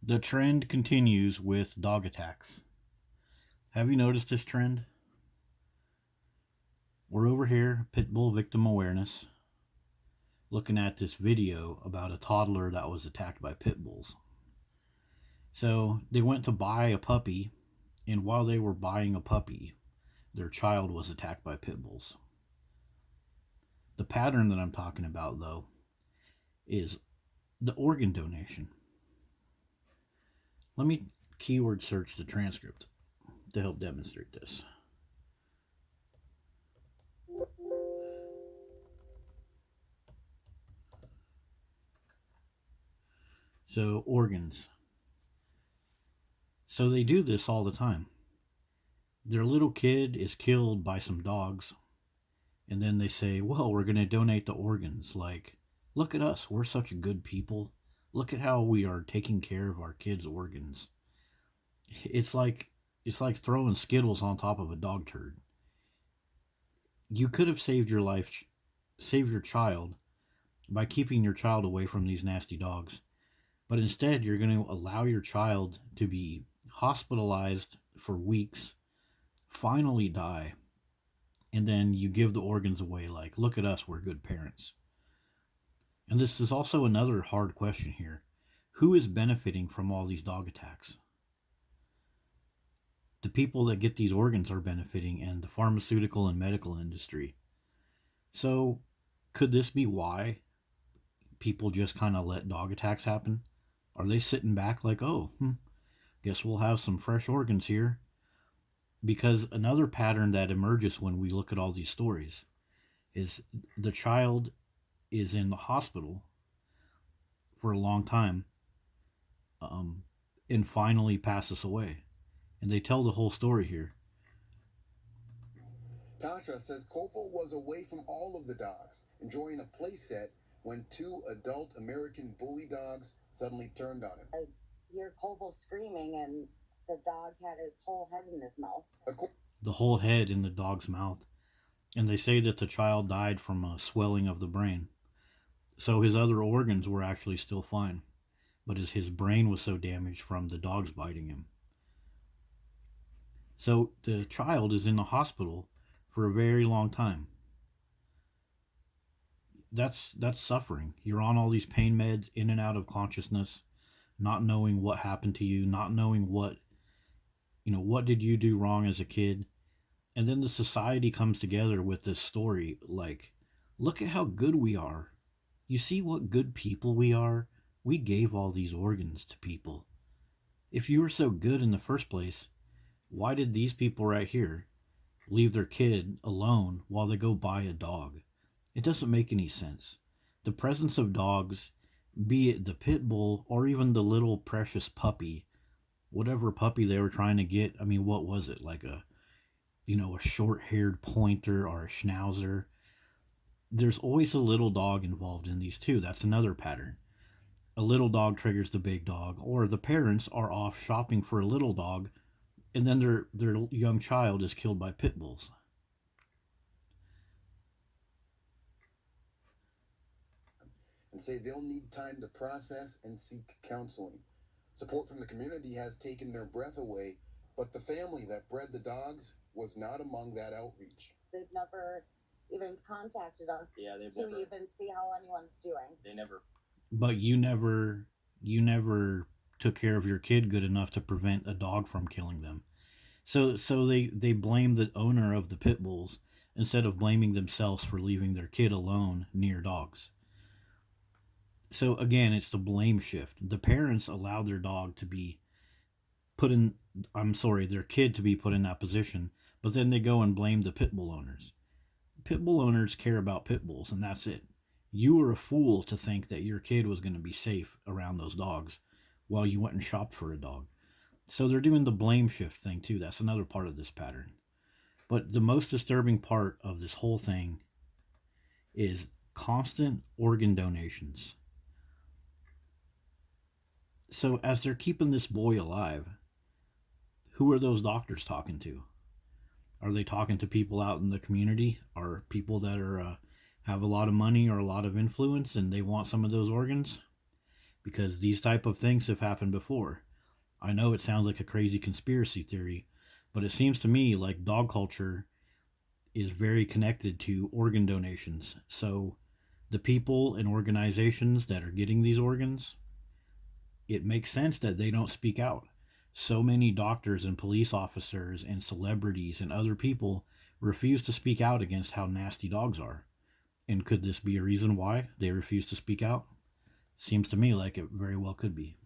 The trend continues with dog attacks. Have you noticed this trend? We're over here, Pitbull Victim Awareness, looking at this video about a toddler that was attacked by pit bulls. So they went to buy a puppy, and while they were buying a puppy, their child was attacked by pit bulls. The pattern that I'm talking about, though, is the organ donation. Let me keyword search the transcript to help demonstrate this. So, organs. So they do this all the time. Their little kid is killed by some dogs, and then they say, well, we're going to donate the organs. Like, look at us. We're such good people. Look at how we are taking care of our kids' organs. It's like throwing Skittles on top of a dog turd. You could have saved your life, saved your child by keeping your child away from these nasty dogs. But instead, you're going to allow your child to be hospitalized for weeks, finally die, and then you give the organs away like, look at us, we're good parents. And this is also another hard question here. Who is benefiting from all these dog attacks? The people that get these organs are benefiting, and the pharmaceutical and medical industry. So, could this be why people just kind of let dog attacks happen? Are they sitting back like, oh, guess we'll have some fresh organs here? Because another pattern that emerges when we look at all these stories is the child is in the hospital for a long time, and finally passes away. And they tell the whole story here. Pasha says Kofel was away from all of the dogs, enjoying a play set when two adult American bully dogs suddenly turned on him. I hear Kofel screaming, and the dog had his whole head in his mouth. The whole head in the dog's mouth. And they say that the child died from a swelling of the brain. So his other organs were actually still fine, but his brain was so damaged from the dogs biting him. So the child is in the hospital for a very long time. That's suffering. You're on all these pain meds, in and out of consciousness, not knowing what happened to you, not knowing what did you do wrong as a kid. And then the society comes together with this story like, look at how good we are. You see what good people we are? We gave all these organs to people. If you were so good in the first place, why did these people right here leave their kid alone while they go buy a dog? It doesn't make any sense. The presence of dogs, be it the pit bull or even the little precious puppy, whatever puppy they were trying to get, I mean, what was it? Like a short-haired pointer or a schnauzer. There's always a little dog involved in these too. That's another pattern. A little dog triggers the big dog, or the parents are off shopping for a little dog, and then their young child is killed by pit bulls. And say they'll need time to process and seek counseling. Support from the community has taken their breath away, but the family that bred the dogs was not among that outreach. They've never even contacted us to even see how anyone's doing. They never. But you never took care of your kid good enough to prevent a dog from killing them. So they blame the owner of the pit bulls instead of blaming themselves for leaving their kid alone near dogs. So again, it's the blame shift. The parents allow their dog to be their kid to be put in that position, but then they go and blame the pit bull owners. Pit bull owners care about pit bulls, and that's it. You were a fool to think that your kid was going to be safe around those dogs while you went and shopped for a dog. So they're doing the blame shift thing too. That's another part of this pattern. But the most disturbing part of this whole thing is constant organ donations. So as they're keeping this boy alive, who are those doctors talking to? Are they talking to people out in the community? Are people that are have a lot of money or a lot of influence and they want some of those organs? because these type of things have happened before. I know it sounds like a crazy conspiracy theory, but it seems to me like dog culture is very connected to organ donations. So the people and organizations that are getting these organs, it makes sense that they don't speak out. So many doctors and police officers and celebrities and other people refuse to speak out against how nasty dogs are. And could this be a reason why they refuse to speak out? Seems to me like it very well could be.